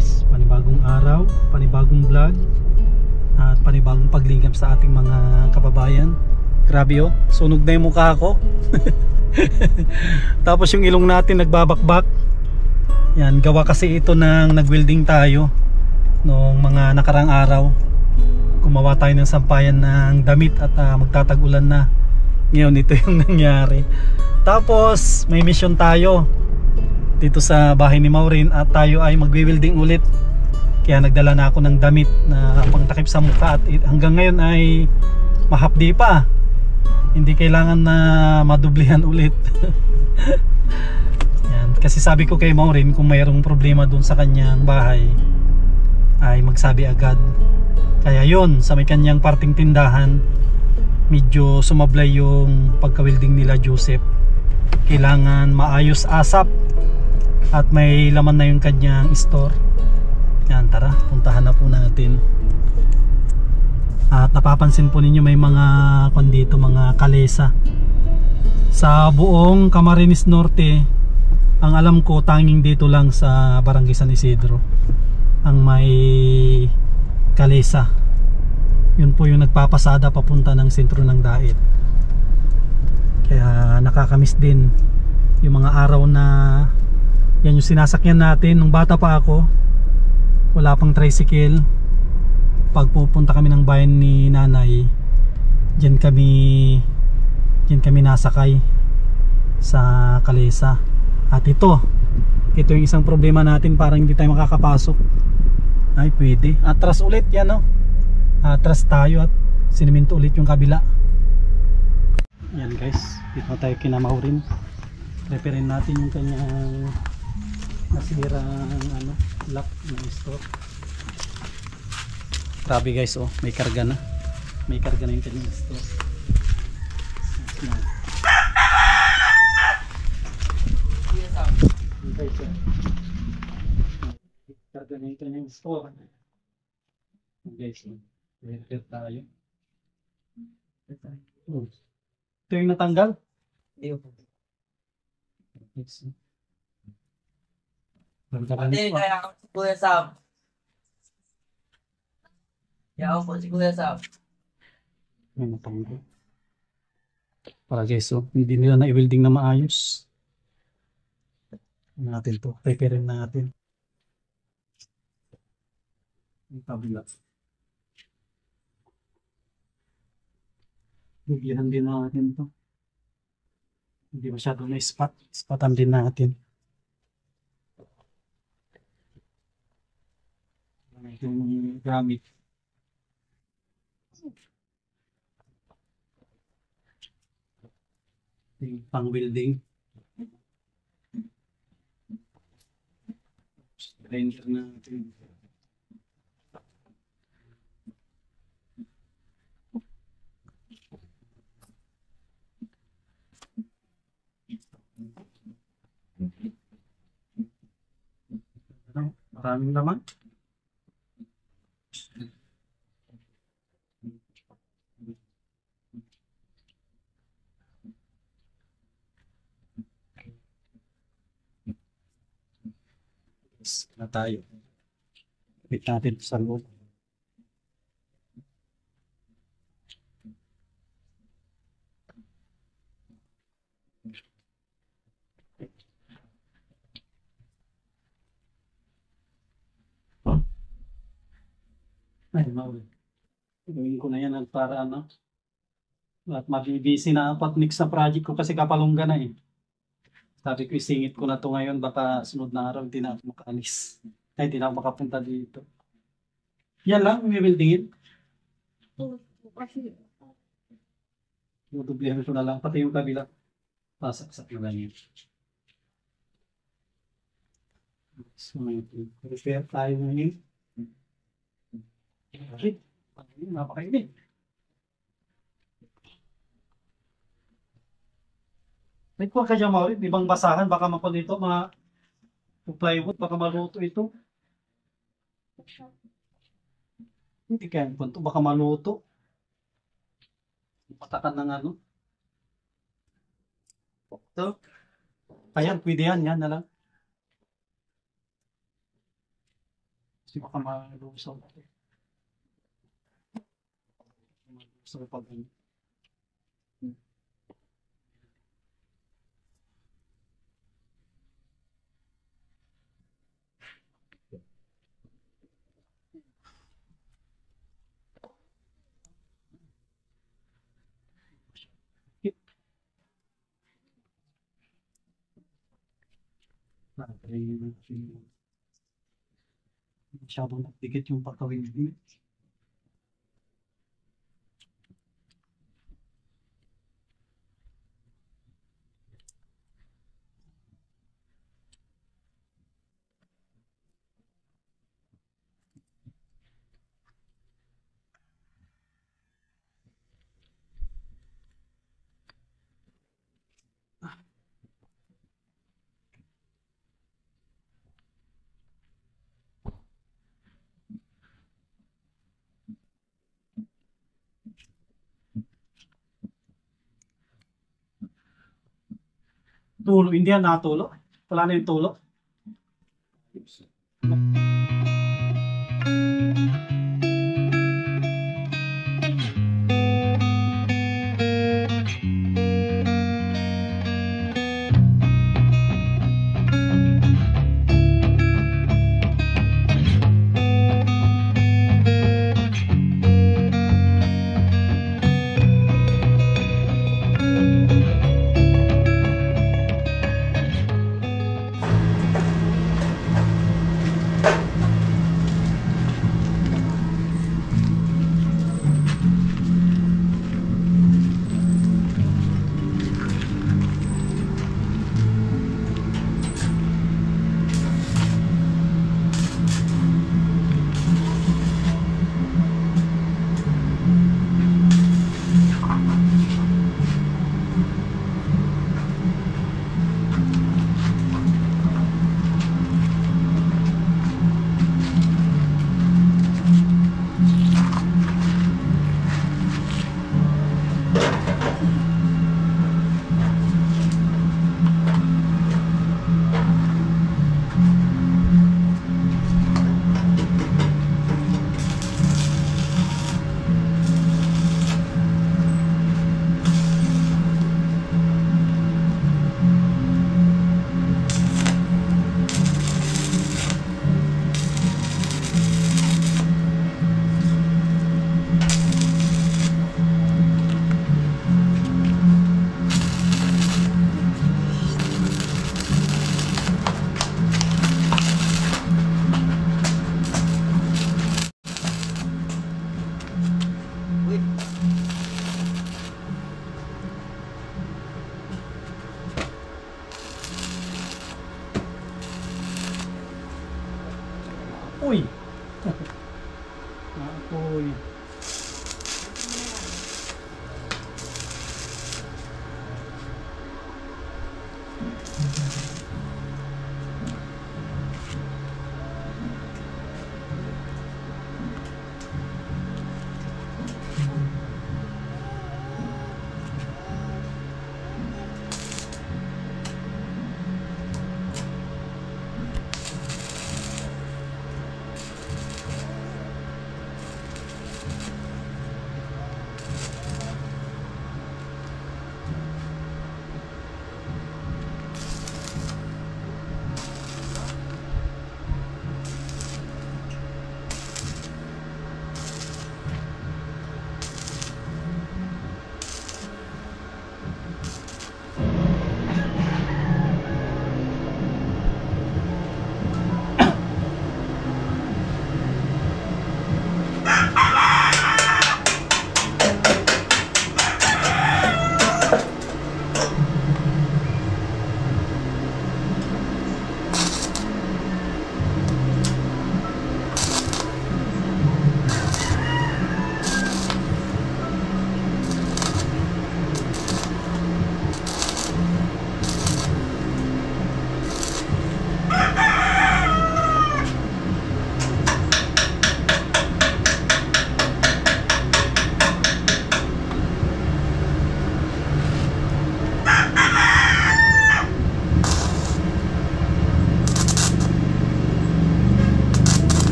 guys, panibagong araw, panibagong vlog at panibagong paglingap sa ating mga kababayan. Grabe oh, sunog na yung mukha ko. Tapos yung ilong natin nagbabakbak. Yan, gawa kasi ito ng nag-welding tayo noong mga nakarang araw. Gumawa tayo ng sampayan ng damit at magtatag-ulan na. Ngayon ito yung nangyari. Tapos may mission tayo dito sa bahay ni Maureen at tayo ay magwi-welding ulit. Kaya nagdala na ako ng damit na pangtakip sa mukha at hanggang ngayon ay mahapdi pa. Hindi kailangan na madublihan ulit. Yan. Kasi sabi ko kay Maureen kung mayroong problema dun sa kanyang bahay ay magsabi agad. Kaya yon, sa may kanyang parting tindahan medyo sumablay yung pagka-welding nila Joseph. Kailangan maayos asap at may laman na yung kanyang store. Yan, tara, puntahan na po natin. At napapansin po ninyo may mga dito, mga kalesa sa buong Camarines Norte. Ang alam ko tanging dito lang sa Barangay San Isidro ang may kalesa. Yun po yung nagpapasada papunta ng sentro ng Dait. Kaya nakakamiss din yung mga araw na yan yung sinasakyan natin. Nung bata pa ako, wala pang tricycle. Pag pupunta kami ng bayan ni nanay, diyan kami nasakay sa kalesa. At ito yung isang problema natin, parang hindi tayo makakapasok. Ay pwede, atras ulit yan no. Atras tayo at siniminto ulit yung kabila. Yan guys, dito tayo kina Maureen. Reparin natin yung kanyang nasirang lock ng store. Grabe guys, oh, may karga na yung kanyang store. Karga na yung kanyang store. Guys, repair tayo. Ito yung natanggal? Ate, kaya ako si Kuya Sam. Kaya ako po si Kuya Sam. May natanggal. Para guys, oh, hindi nila na-welding na maayos. Natin to, repair natin. Ang kabila. Bigyan din natin to. Hindi masyado na spot. Spotan din natin. Itong gamit. Yung pang welding. Grinder natin. Maraming naman. Na tayo. Kapit natin sa loob. Ay, Maureen. Gawin ko na yan para at mabibisi na ang patnik sa project ko kasi kapalungga na eh. Sabi ko isingit ko na to ngayon, baka sunod na araw hindi na ako makaalis. Ay, hindi na ako makapunta dito. Yan lang, may weldingin. Dudublihan ko na lang, pati yung kabila. Pasaksak na lang yun. So, repair tayo ngayon. Ay, napakainit. Nagkuha ka dyan, Maureen, ibang basahan, baka mako dito, mga plywood, baka maluto ito. Hindi kaya ito, baka maluto. Patakan ng Ito. Ayan, pwede yan, yan na lang. Kasi baka malusaw. Malusaw pag ano. Masyadong nagdikit yung pagkawin. Tulo, hindi yan natulo. Wala na yung tulo. Uy! Uy!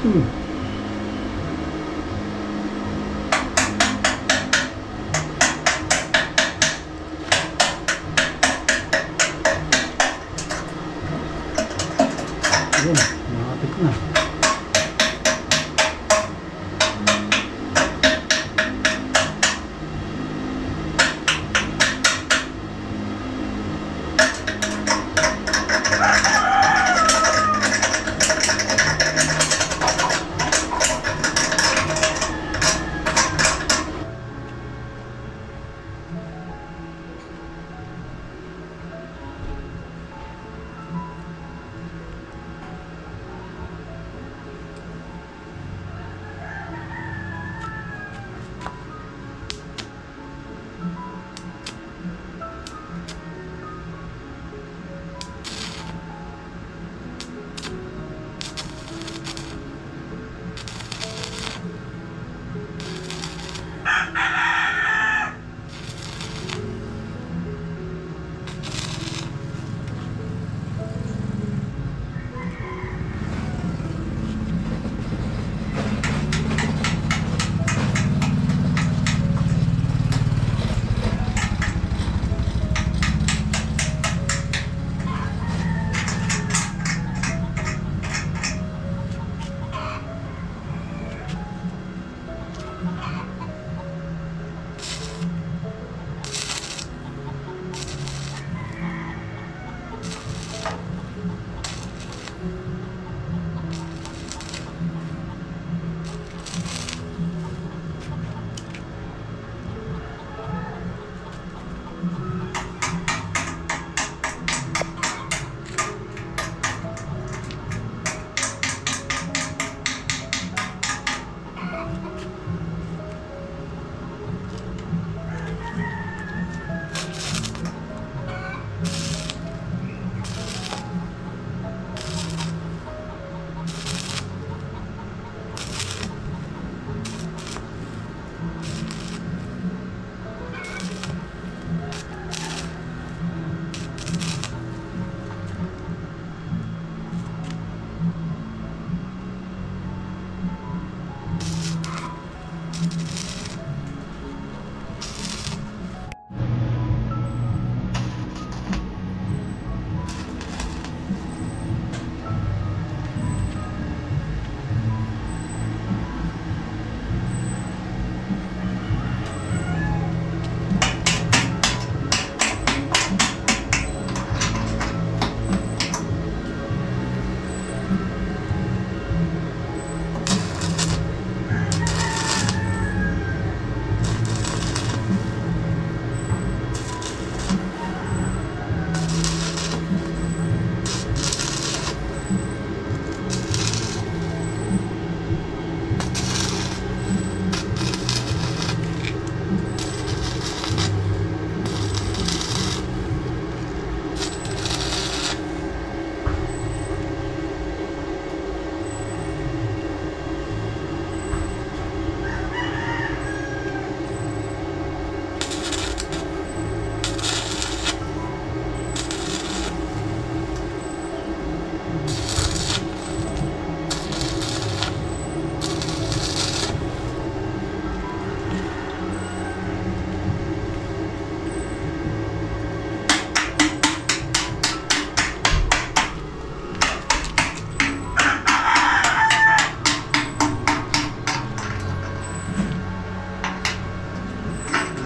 Hmm. Ayun, nakapit na.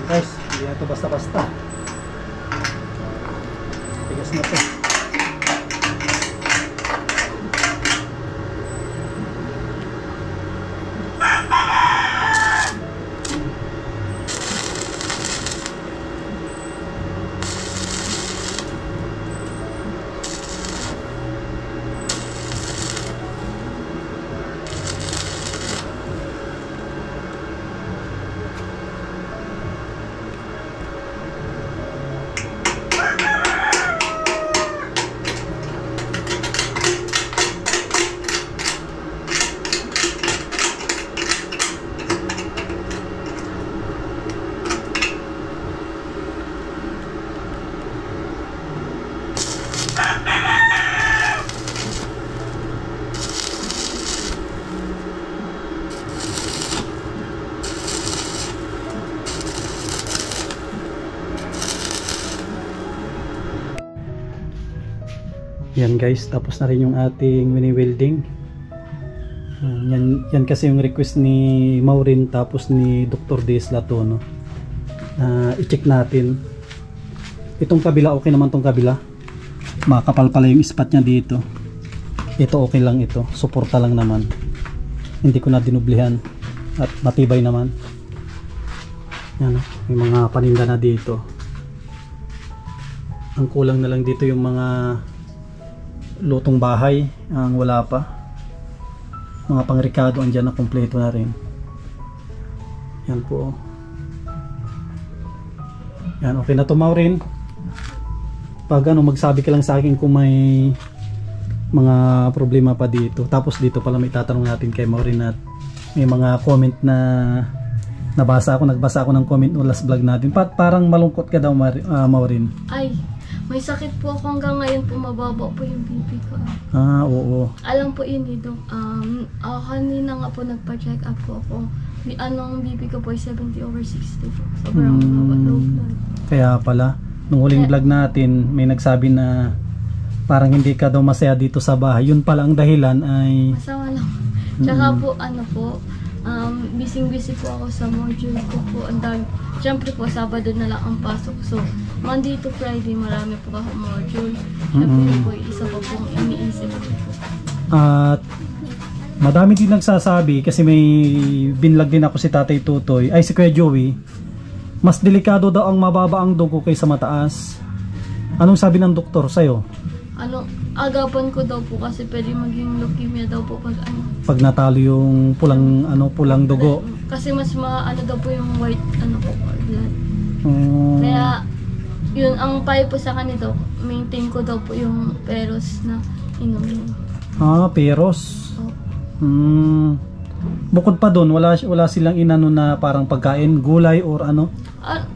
Guys, hindi na ito basta-basta. Tigas na ito. Yan guys, tapos na rin yung ating mini-welding. Yan kasi yung request ni Maureen tapos ni Dr. Des Latono. I-check natin. Itong kabila, okay naman tong kabila. Makapal pala yung ispat niya dito. Ito okay lang ito. Suporta lang naman. Hindi ko na dinublihan. At matibay naman. Yan, may mga paninda na dito. Ang kulang na lang dito yung mga lutong bahay. Ang wala pa. Mga pangrikado andyan na kompleto na rin. Yan po. Yan, okay na to Maureen. Pag magsabi ka lang sa akin kung may mga problema pa dito. Tapos dito pala may tatanong natin kay Maureen at may mga comment na nagbasa ako ng comment no last vlog natin. Parang malungkot ka daw Maureen. Ay, may sakit po ako hanggang ngayon po, mababa po yung BP ko. Oo. Alam po yun dito. Kanina nga po nagpa-check up po ako. Anong BP ko po ay 70/60 po. Sobrang low blood. Kaya pala, nung huling vlog natin, may nagsabi na parang hindi ka daw masaya dito sa bahay. Yun pala ang dahilan ay... Masama lang. Tsaka po, busy po ako sa module ko po. Siyempre po, Sabado na lang ang pasok. So, Monday to Friday, marami po ako module. Siyempre po, isa pa pong iniisip ko po. At madami din nagsasabi, kasi may binlog din ako si Tatay Tutoy, ay si Kuya Joey, mas delikado daw ang mababa ang dugo kaysa mataas. Anong sabi ng doktor sa'yo? Agapan ko daw po kasi pwede maging leukemia daw po pag natalo yung pulang dugo. Kasi mas daw po yung white blood. Kaya yun ang payo po sa kanito, maintain ko daw po yung peros na inumin. Peros. Bukod pa doon, wala silang inano na parang pagkain, gulay or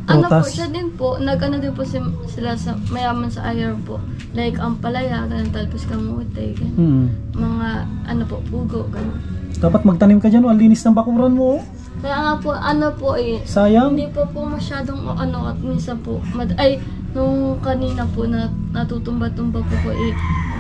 po siya din po, din po sila sa mayaman sa iron po. Like ang palaya, ganun, talpos kamote, ganun. Mga pugo, ganun. Dapat magtanim ka dyan, alinis ng bakuran mo. Kaya nga po, sayang. Hindi po masyadong at minsan po, nung kanina po na natutumba-tumba po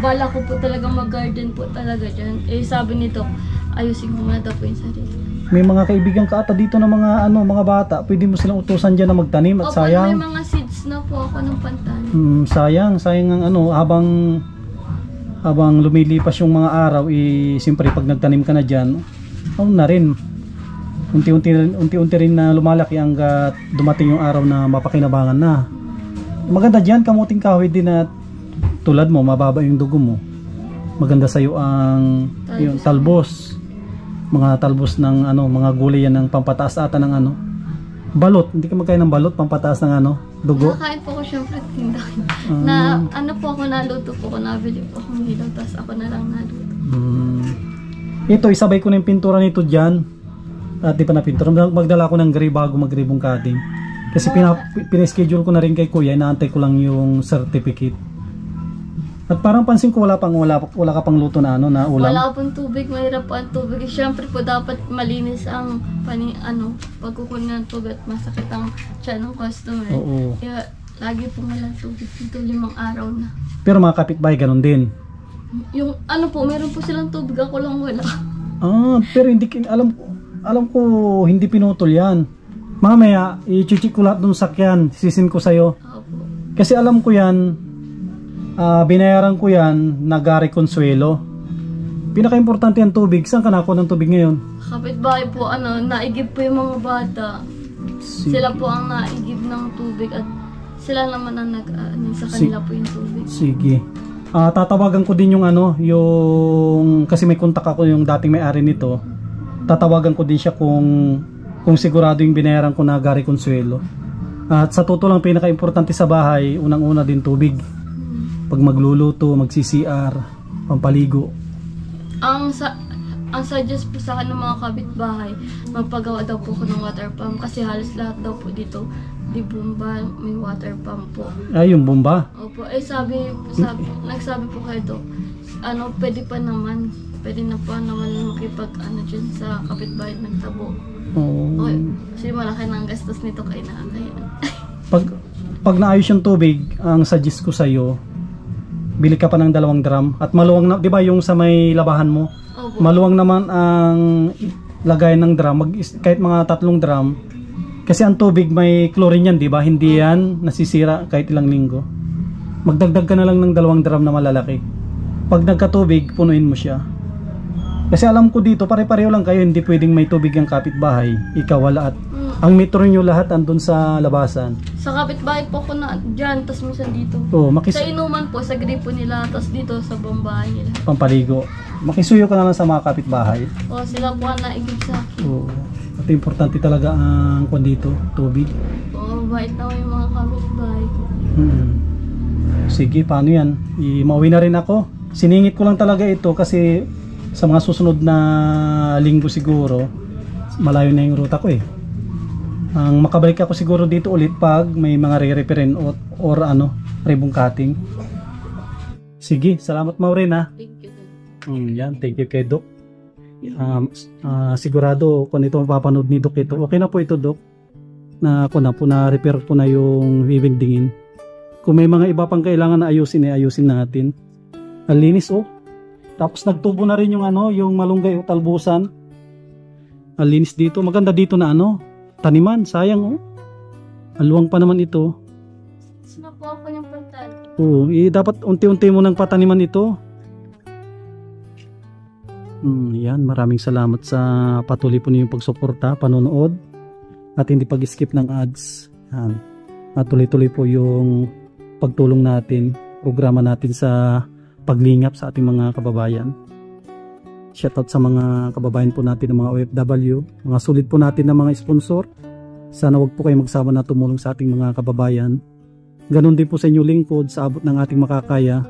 bala ko po talaga mag-garden po talaga dyan. Sabi nito, ayusin ko na daw po yung sarili. May mga kaibigan ka ata dito na mga bata, pwede mo silang utusan dyan na magtanim at sayang. May mga seeds na po ako ng pantan. Sayang ang habang lumilipas yung mga araw, siyempre pag nagtanim ka na dyan, na rin. Unti-unti rin na lumalaki hanggat dumating yung araw na mapakinabangan na. Maganda dyan, kamuting kahoy din na tulad mo, mababa yung dugo mo. Maganda sa'yo ang yung talbos. Mga talbos ng mga gulay yan ng pampataas ata ng balot. Hindi ka magkain ng balot, pampataas ng dugo. Nakakain po ko syempre tindahan. Naluto po ko, nabili po akong hilaw, tapos ako na lang naluto. Ito, isabay ko na yung pintura nito dyan. At di pa na pintura. Magdala ko ng gray bago mag-ribbon cutting. Kasi pinaschedule ko na rin kay Kuya, inaantay ko lang yung certificate. At parang pansin ko wala ka pang luto na na ulam. Wala pong tubig, mahirap po ang tubig. Siyempre po dapat malinis ang pagkukunan ng tubig at masakit ang tiyan ng customer. Oo. Kaya lagi po walang tubig dito, 5 araw na. Pero mga kapitbahay ganun din. Yung meron po silang tubig, ako lang wala. Pero hindi alam ko hindi pinutol 'yan. Mamaya i-check ko lahat ng sakyan, sisin ko sa'yo. Opo. Kasi alam ko 'yan. Binayaran ko yan na Gary Consuelo. Pinaka-importante ang tubig. Saan ka nakuha ng tubig ngayon? Kapitbahay po, naigib po yung mga bata. Sila po ang naigib ng tubig at sila naman ang sa kanila po yung tubig. Sige. Tatawagan ko din yung kasi may kontak ako yung dating may-ari nito. Tatawagan ko din siya kung sigurado yung binayaran ko na Gary Consuelo. At sa totoo lang, pinaka-importante sa bahay, unang-una din tubig. Pag magluluto, mag-CCR, pampaligo. Ang suggest po sa akin ng mga kapitbahay, magpagawa daw po ko ng water pump kasi halos lahat daw po dito di bomba, may water pump po. Yung bomba? Opo, nagsabi po kayo to, pwede na po naman makipag dyan sa kapitbahay nagtabo. Okay, kasi malaki ng gastos nito kay nakakayan. Pag naayos yung tubig, ang suggest ko sa'yo, bili ka pa ng 2 drum. At maluwang na, di ba yung sa may labahan mo? Opo. Maluwang naman ang lagayan ng drum, kahit mga 3 drum. Kasi ang tubig may chlorine yan, di ba? Hindi yan nasisira kahit ilang linggo. Magdagdag ka na lang ng 2 drum na malalaki. Pag nagkatubig, punuin mo siya. Kasi alam ko dito, pare-pareho lang kayo, hindi pwedeng may tubig ang kapitbahay. Ikaw wala at ang metro nyo lahat andun sa labasan. Sa kapitbahay po ko na dyan, tas minsan dito. Oo, Sa inuman po, sa gripo nila, tas dito sa bambahay nila. pampaligo. Makisuyo ka na lang sa mga kapitbahay. O sila po ang naigib sa akin. Oo. At importante talaga ang kwan dito, tubig. O bait na yung mga kapitbahay ko. Sige, paano yan? Mauwi na rin ako. Siningit ko lang talaga ito kasi sa mga susunod na linggo siguro, malayo na yung ruta ko eh. Ang makabalik ako siguro dito ulit pag may mga re-referent or ano, ribbon cutting. Sige, salamat Maureen ha. Thank you. Yan, thank you kay Doc. Sigurado kung ito mapapanood ni Doc ito, okay na po ito Doc. Na ako na po na repair po na yung bibindingin. Kung may mga iba pang kailangan na ayusin, ayusin natin. Ang linis oh. Tapos nagtubo na rin yung ano, yung malunggay o talbusan. Ang linis dito, maganda dito na ano, taniman, sayang oh. Aluwang pa naman ito. Sino po ako yung pantal? Oo, dapat unti-unti mo nang pataniman ito. Yan, maraming salamat sa patuloy po ninyong pagsuporta, panonood, at hindi pag-skip ng ads. Yan. At tuloy-tuloy po yung pagtulong natin, programa natin sa paglingap sa ating mga kababayan. Shoutout sa mga kababayan po natin ng mga OFW, mga sulit po natin ng mga sponsor. Sana wag po kayo magsawa na tumulong sa ating mga kababayan. Ganon din po sa inyo lingkod, sa abot ng ating makakaya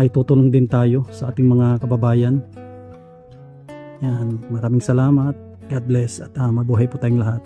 ay tutulong din tayo sa ating mga kababayan. Yan, maraming salamat. God bless at mabuhay po tayong lahat.